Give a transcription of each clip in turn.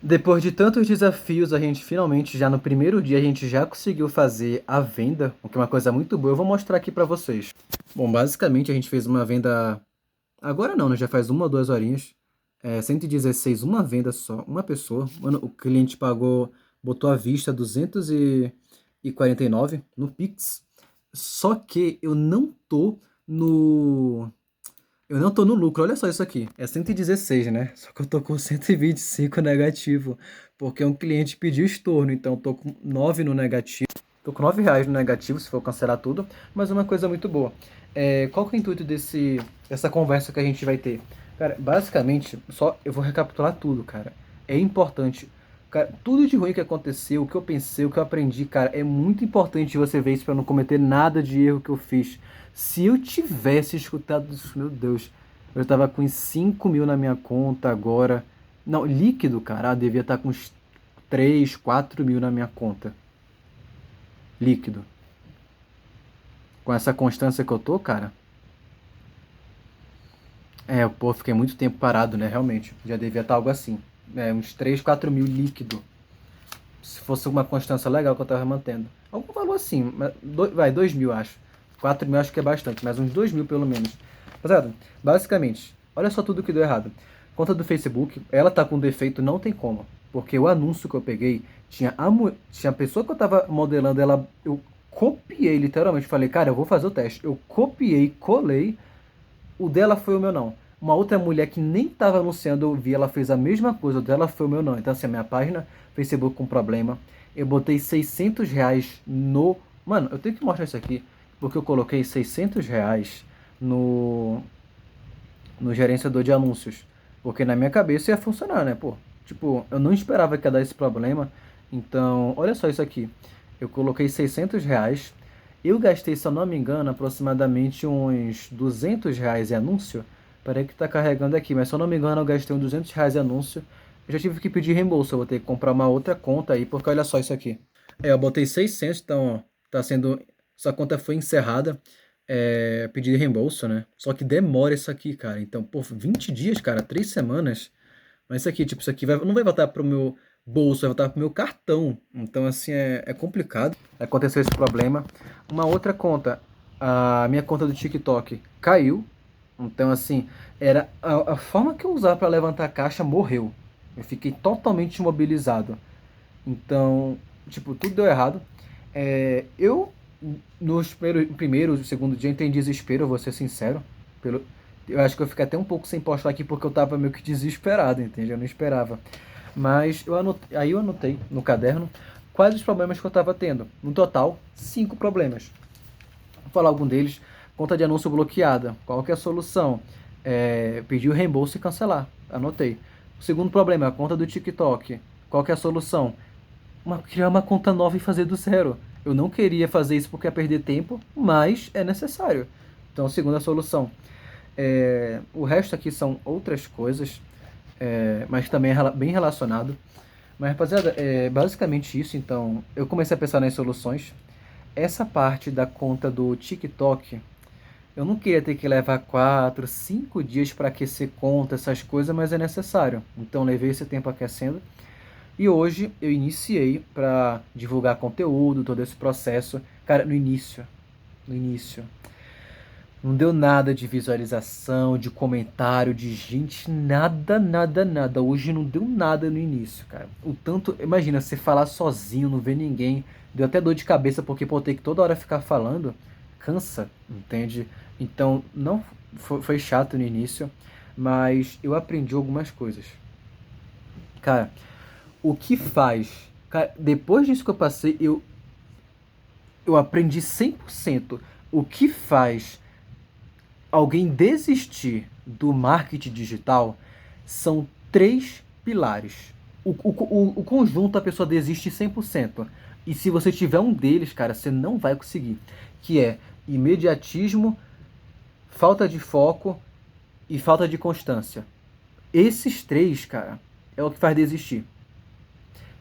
Depois de tantos desafios, a gente finalmente, já no primeiro dia, a gente já conseguiu fazer a venda, o que é uma coisa muito boa. Eu vou mostrar aqui pra vocês. Bom, basicamente a gente fez uma venda. Agora não, né? Já faz 1 ou 2 horinhas. 116, uma venda só, uma pessoa. Mano, o cliente pagou, botou à vista 249 no Pix. Só que eu não tô no lucro, olha só isso aqui. É 116, né? Só que eu tô com 125 negativo, porque um cliente pediu estorno, então eu tô com 9 no negativo. Tô com R$ 9 no negativo, se for cancelar tudo, mas uma coisa muito boa. Qual que é o intuito dessa conversa que a gente vai ter? Cara, basicamente, só eu vou recapitular tudo, cara. É importante. Cara, tudo de ruim que aconteceu, o que eu pensei, o que eu aprendi, cara, é muito importante você ver isso pra não cometer nada de erro que eu fiz. Se eu tivesse escutado isso, meu Deus, eu tava com uns 5 mil na minha conta agora. Não, líquido, cara, devia estar com uns 3, 4 mil na minha conta. Líquido. Com essa constância que eu tô, cara. Pô, fiquei muito tempo parado, né? Realmente. Já devia estar algo assim. Uns 3, 4 mil líquido. Se fosse uma constância legal que eu tava mantendo. Algum valor assim. Vai, 2 mil, acho. 4 mil acho que é bastante, mas uns 2 mil pelo menos. Rapaziada, basicamente, olha só tudo que deu errado. Conta do Facebook, ela tá com defeito, não tem como. Porque o anúncio que eu peguei, tinha a pessoa que eu tava modelando, eu copiei literalmente. Falei, cara, eu vou fazer o teste. Eu copiei, colei. O dela foi o meu não. Uma outra mulher que nem estava anunciando, eu vi, ela fez a mesma coisa. O dela foi o meu não. Então, assim, a minha página, Facebook com problema. Eu botei R$ 600 no. Mano, eu tenho que mostrar isso aqui. Porque eu coloquei R$ 600 no gerenciador de anúncios. Porque na minha cabeça ia funcionar, né, pô? Tipo, eu não esperava que ia dar esse problema. Então, olha só isso aqui. Eu coloquei R$ 600. Eu gastei, se eu não me engano, aproximadamente uns R$ 200 em anúncio. Peraí que tá carregando aqui, mas se eu não me engano, eu gastei uns R$ 200 em anúncio. Eu já tive que pedir reembolso, eu vou ter que comprar uma outra conta aí, porque olha só isso aqui. Eu botei 600, então, ó, tá sendo. Essa conta foi encerrada. Pedir reembolso, né? Só que demora isso aqui, cara. Então, pô, 20 dias, cara, 3 semanas. Mas isso aqui, tipo, isso aqui não vai voltar pro meu bolso, vai voltar pro meu cartão. Então, assim, é complicado. Aconteceu esse problema. Uma outra conta, a minha conta do TikTok caiu. Então, assim, era a forma que eu usava para levantar a caixa morreu. Eu fiquei totalmente imobilizado. Então, tipo, tudo deu errado. Eu, nos primeiro e segundo dia, entrei em desespero, eu vou ser sincero. Eu acho que eu fiquei até um pouco sem postar aqui porque eu tava meio que desesperado, entende? Eu não esperava. Mas aí eu anotei no caderno quais os problemas que eu tava tendo. No total, 5 problemas. Vou falar algum deles. Conta de anúncio bloqueada. Qual que é a solução? Pedir o reembolso e cancelar. Anotei. O segundo problema, a conta do TikTok. Qual que é a solução? Criar uma conta nova e fazer do zero. Eu não queria fazer isso porque ia perder tempo, mas é necessário. Então, segunda solução. O resto aqui são outras coisas, mas também é bem relacionado. Mas, rapaziada, é basicamente isso. Então, eu comecei a pensar nas soluções. Essa parte da conta do TikTok, eu não queria ter que levar 4, 5 dias para aquecer conta, essas coisas, mas é necessário. Então, levei esse tempo aquecendo. E hoje eu iniciei para divulgar conteúdo, todo esse processo. Cara, no início, não deu nada de visualização, de comentário, de gente, nada, nada, nada. Hoje não deu nada no início, cara. O tanto, imagina, você falar sozinho, não ver ninguém. Deu até dor de cabeça porque pô, ter que toda hora ficar falando, cansa, entende? Então, não foi chato no início, mas eu aprendi algumas coisas. Cara, o que faz? Cara, depois disso que eu passei, eu aprendi 100%. O que faz alguém desistir do marketing digital são 3 pilares. O conjunto a pessoa desiste 100%. E se você tiver um deles, cara, você não vai conseguir. Que é imediatismo, falta de foco e falta de constância. Esses três, cara, é o que faz desistir.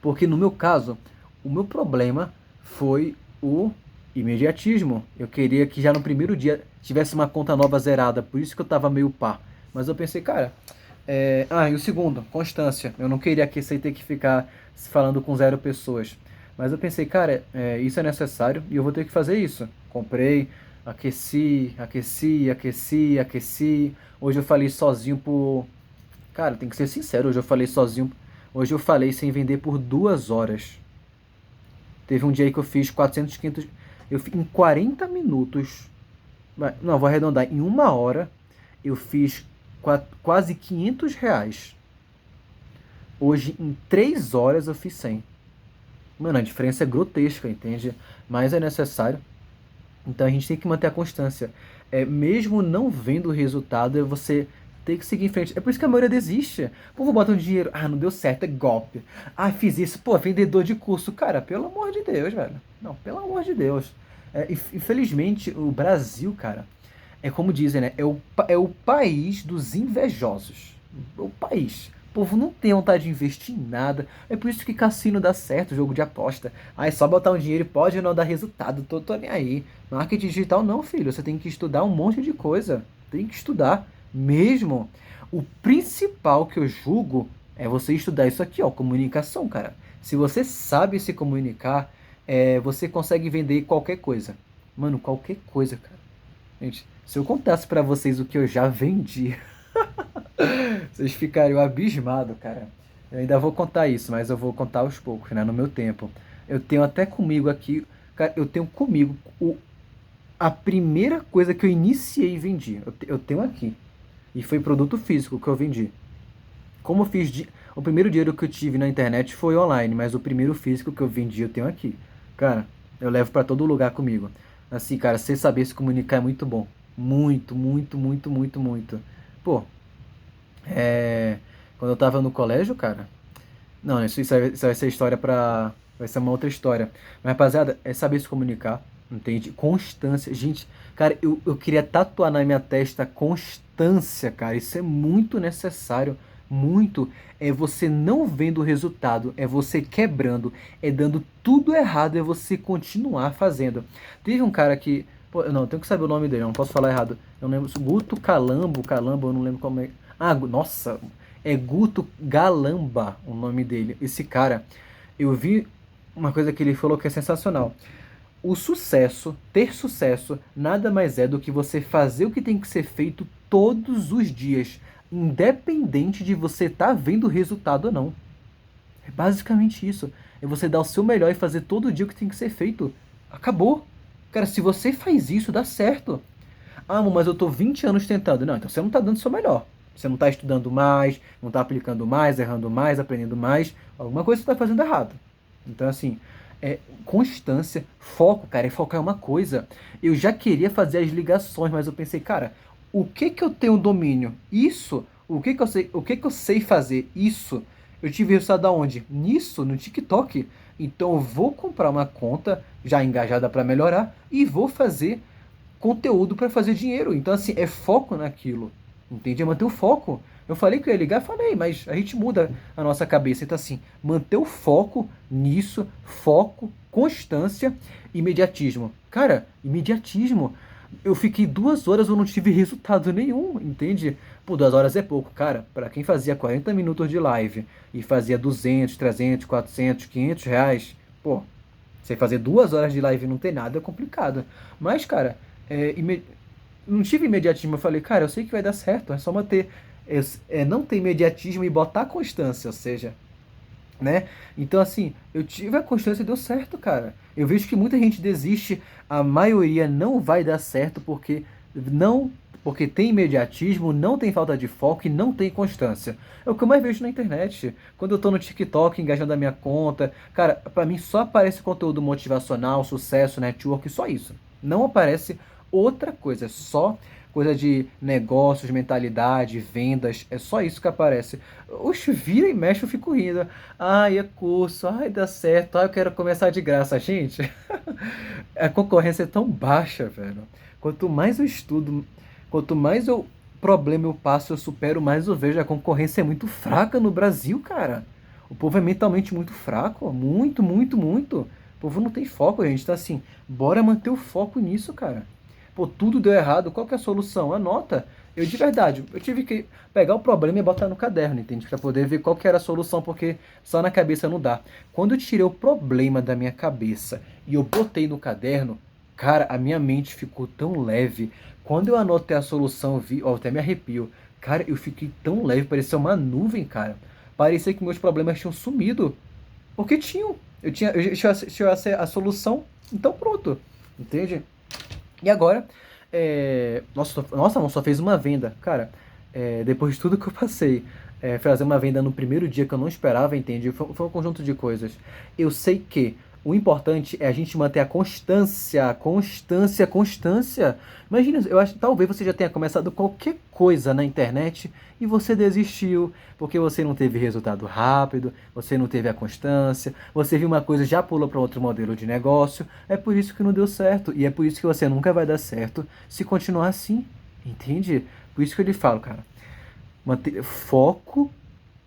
Porque no meu caso, o meu problema foi o imediatismo. Eu queria que já no primeiro dia tivesse uma conta nova zerada, por isso que eu tava meio pá. Mas eu pensei, cara, E o segundo, constância. Eu não queria aquecer e ter que ficar falando com 0 pessoas. Mas eu pensei, cara, isso é necessário e eu vou ter que fazer isso. Comprei, aqueci, aqueci, aqueci, aqueci. Hoje eu falei sozinho por. Cara, tem que ser sincero, hoje eu falei sozinho. Hoje eu falei sem vender por 2 horas. Teve um dia aí que eu fiz 400, 500. Em 40 minutos. Não, vou arredondar. Em 1 hora eu fiz quase R$ 500. Hoje, em 3 horas, eu fiz 100. Mano, a diferença é grotesca, entende? Mas é necessário. Então a gente tem que manter a constância. Mesmo não vendo o resultado, você tem que seguir em frente. É por isso que a maioria desiste. O povo bota um dinheiro. Ah, não deu certo, é golpe. Ah, fiz isso. Pô, vendedor de curso. Cara, pelo amor de Deus, velho. Não, pelo amor de Deus. Infelizmente, o Brasil, cara, é como dizem, né? É o país dos invejosos. É o país. O povo não tem vontade de investir em nada. É por isso que cassino dá certo, jogo de aposta. Ah, é só botar um dinheiro e pode não dar resultado. Tô nem aí. Marketing digital não, filho. Você tem que estudar um monte de coisa. Tem que estudar mesmo. O principal que eu julgo é você estudar isso aqui, ó, comunicação, cara. Se você sabe se comunicar, você consegue vender qualquer coisa. Mano, qualquer coisa, cara. Gente, se eu contasse pra vocês o que eu já vendi, vocês ficariam abismados, cara. Eu ainda vou contar isso, mas eu vou contar aos poucos, né? No meu tempo. Eu tenho até comigo aqui, cara, eu tenho comigo a primeira coisa que eu iniciei e vendi. Eu tenho aqui. E foi produto físico que eu vendi. Como eu fiz. O primeiro dinheiro que eu tive na internet foi online, mas o primeiro físico que eu vendi eu tenho aqui. Cara, eu levo pra todo lugar comigo. Assim, cara, você saber se comunicar é muito bom. Muito, muito, muito, muito, muito. Pô, quando eu tava no colégio, cara. Não, isso vai ser história pra. Vai ser uma outra história. Mas, rapaziada, é saber se comunicar. Entende? Constância. Gente, cara, eu queria tatuar na minha testa constância, cara. Isso é muito necessário. Muito. É você não vendo o resultado. É você quebrando. É dando tudo errado. É você continuar fazendo. Teve um cara que. Pô, não, eu tenho que saber o nome dele. Eu não posso falar errado. Eu não lembro. Guto Calambo, eu não lembro como é. Ah, nossa. É Guto Galamba o nome dele. Esse cara. Eu vi uma coisa que ele falou que é sensacional. O sucesso, ter sucesso, nada mais é do que você fazer o que tem que ser feito todos os dias, independente de você estar vendo o resultado ou não. É basicamente isso. É você dar o seu melhor e fazer todo dia o que tem que ser feito. Acabou. Cara, se você faz isso, dá certo. Ah, amor, mas eu tô 20 anos tentando. Não, então você não tá dando o seu melhor. Você não tá estudando mais, não tá aplicando mais, errando mais, aprendendo mais. Alguma coisa você tá fazendo errado. Então, assim, constância, foco, cara, focar é uma coisa. Eu já queria fazer as ligações, mas eu pensei, cara, o que que eu tenho domínio? Isso. O que que eu sei fazer? Isso. Eu tive resultado aonde? Nisso, no TikTok. Então eu vou comprar uma conta já engajada para melhorar e vou fazer conteúdo para fazer dinheiro. Então, assim, é foco naquilo. Entende? É manter o foco. Eu falei que eu ia ligar, falei, mas a gente muda a nossa cabeça. Então, assim, manter o foco nisso, foco, constância, imediatismo. Cara, imediatismo. Eu fiquei 2 horas, eu não tive resultado nenhum, entende? Por 2 horas é pouco, cara. Para quem fazia 40 minutos de live e fazia 200, 300, 400, R$ 500, pô, você fazer 2 horas de live e não ter nada é complicado. Mas, cara, é, ime- não tive imediatismo. Eu falei, cara, eu sei que vai dar certo. É só manter. Não ter imediatismo e botar constância. Ou seja, né? Então, assim, eu tive a constância e deu certo, cara. Eu vejo que muita gente desiste. A maioria não vai dar certo não. Porque tem imediatismo, não tem falta de foco e não tem constância. É o que eu mais vejo na internet. Quando eu tô no TikTok engajando a minha conta, cara, pra mim só aparece conteúdo motivacional, sucesso, network, só isso. Não aparece outra coisa, é só coisa de negócios, mentalidade, vendas, é só isso que aparece. Oxe, vira e mexe, eu fico rindo. Ai, é curso, ai, dá certo, ai, eu quero começar de graça. Gente, a concorrência é tão baixa, velho. Quanto mais eu estudo, quanto mais problema eu passo, eu supero, mais eu vejo. A concorrência é muito fraca no Brasil, cara. O povo é mentalmente muito fraco, muito, muito, muito. O povo não tem foco, a gente tá assim, bora manter o foco nisso, cara. Pô, tudo deu errado, qual que é a solução? Anota. Eu de verdade, eu tive que pegar o problema e botar no caderno, entende? Pra poder ver qual que era a solução, porque só na cabeça não dá. Quando eu tirei o problema da minha cabeça e eu botei no caderno, cara, a minha mente ficou tão leve. Quando eu anotei a solução, eu vi, ó, até me arrepio. Cara, eu fiquei tão leve, parecia uma nuvem, cara. Parecia que meus problemas tinham sumido. Porque tinham. Eu tinha a solução, então pronto. Entende? E agora, nossa, não, só fez uma venda. Cara, depois de tudo que eu passei, fazer uma venda no primeiro dia que eu não esperava, entende? Foi um conjunto de coisas. Eu sei que o importante é a gente manter a constância, constância, constância. Imagina, eu acho, talvez você já tenha começado qualquer coisa na internet e você desistiu, porque você não teve resultado rápido, você não teve a constância, você viu uma coisa e já pulou para outro modelo de negócio. É por isso que não deu certo e é por isso que você nunca vai dar certo se continuar assim, entende? Por isso que eu lhe falo, cara, manter foco,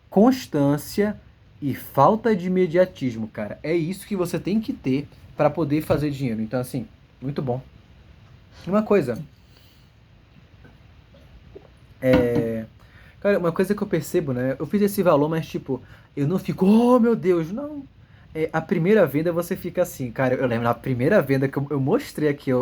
constância e falta de imediatismo, cara. É isso que você tem que ter para poder fazer dinheiro. Então, assim, muito bom. Uma coisa, cara, uma coisa que eu percebo, né? Eu fiz esse valor, mas tipo, eu não fico, oh meu Deus, não. A primeira venda você fica assim, cara. Eu lembro na primeira venda que eu mostrei aqui,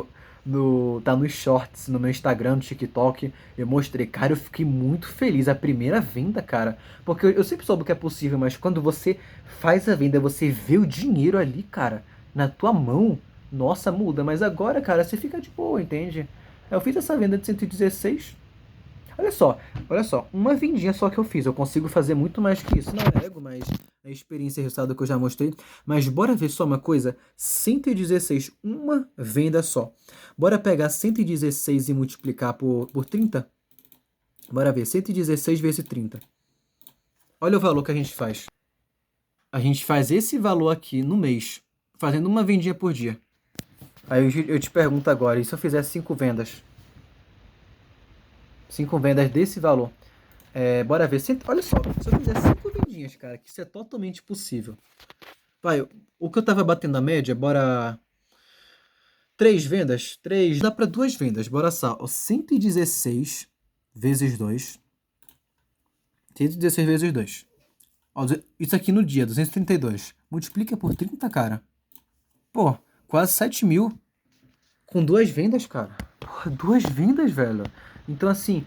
tá nos shorts, no meu Instagram, no TikTok. Eu mostrei, cara, eu fiquei muito feliz. A primeira venda, cara. Porque eu sempre soube que é possível, mas quando você faz a venda, você vê o dinheiro ali, cara, na tua mão. Nossa, muda. Mas agora, cara, você fica de boa, entende? Eu fiz essa venda de 116. Olha só, uma vendinha só que eu fiz. Eu consigo fazer muito mais que isso. Não é ego, mas é experiência e resultado que eu já mostrei. Mas bora ver só uma coisa: 116, uma venda só. Bora pegar 116 e multiplicar por 30? Bora ver, 116 vezes 30. Olha o valor que a gente faz. A gente faz esse valor aqui no mês, fazendo uma vendinha por dia. Aí eu te pergunto agora, e se eu fizer 5 vendas? 5 vendas desse valor. Bora ver. Olha só, se eu fizer 5 vendinhas, cara, que isso é totalmente possível. Vai, o que eu tava batendo a média, bora. 3 vendas? 3. Dá pra 2 vendas. Bora só. Ó, 116 vezes 2. 116 vezes 2. Ó, isso aqui no dia, 232. Multiplica por 30, cara. Pô, quase 7 mil. Com 2 vendas, cara. Porra, 2 vendas, velho. Então, assim,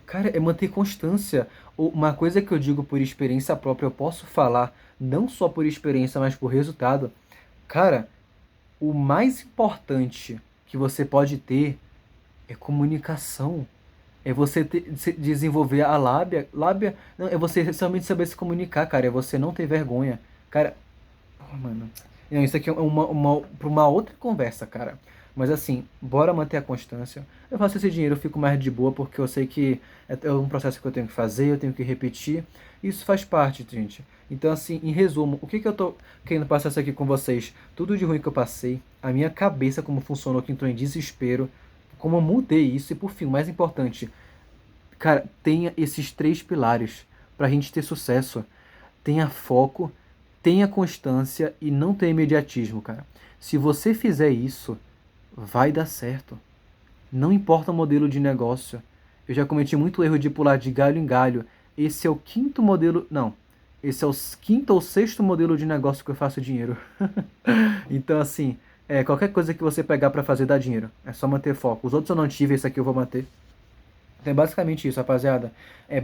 cara, é manter constância. Uma coisa que eu digo por experiência própria, eu posso falar não só por experiência, mas por resultado. Cara, o mais importante que você pode ter é comunicação. É você desenvolver a lábia. Lábia, não, é você realmente saber se comunicar, cara. É você não ter vergonha. Cara, pô, mano. Não, isso aqui é pra uma outra conversa, cara. Mas assim, bora manter a constância. Eu faço esse dinheiro, eu fico mais de boa, porque eu sei que é um processo que eu tenho que fazer, eu tenho que repetir. Isso faz parte, gente. Então, assim, em resumo, o que que eu tô querendo passar isso aqui com vocês? Tudo de ruim que eu passei, a minha cabeça, como funcionou, que entrou em desespero, como eu mudei isso, e por fim, o mais importante, cara, tenha esses 3 pilares pra gente ter sucesso. Tenha foco, tenha constância e não tenha imediatismo, cara. Se você fizer isso, vai dar certo. Não importa o modelo de negócio. Eu já cometi muito erro de pular de galho em galho. Esse é o quinto modelo. Não. Esse é o quinto ou sexto modelo de negócio que eu faço dinheiro. Então, assim, qualquer coisa que você pegar pra fazer dá dinheiro. É só manter foco. Os outros eu não tive, esse aqui eu vou manter. Então é basicamente isso, rapaziada.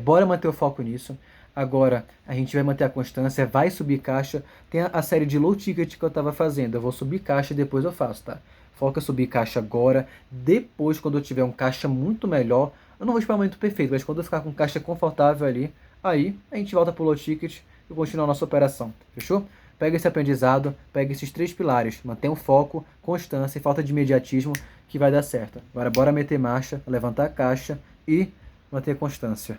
Bora manter o foco nisso. Agora, a gente vai manter a constância, vai subir caixa. Tem a série de low ticket que eu tava fazendo. Eu vou subir caixa e depois eu faço, tá? Foca subir caixa agora. Depois, quando eu tiver um caixa muito melhor, eu não vou esperar o momento perfeito, mas quando eu ficar com caixa confortável ali, aí a gente volta pro low ticket e continua a nossa operação. Fechou? Pega esse aprendizado, pega esses 3 pilares. Mantenha o foco, constância e falta de imediatismo que vai dar certo. Agora bora meter marcha, levantar a caixa e manter constância.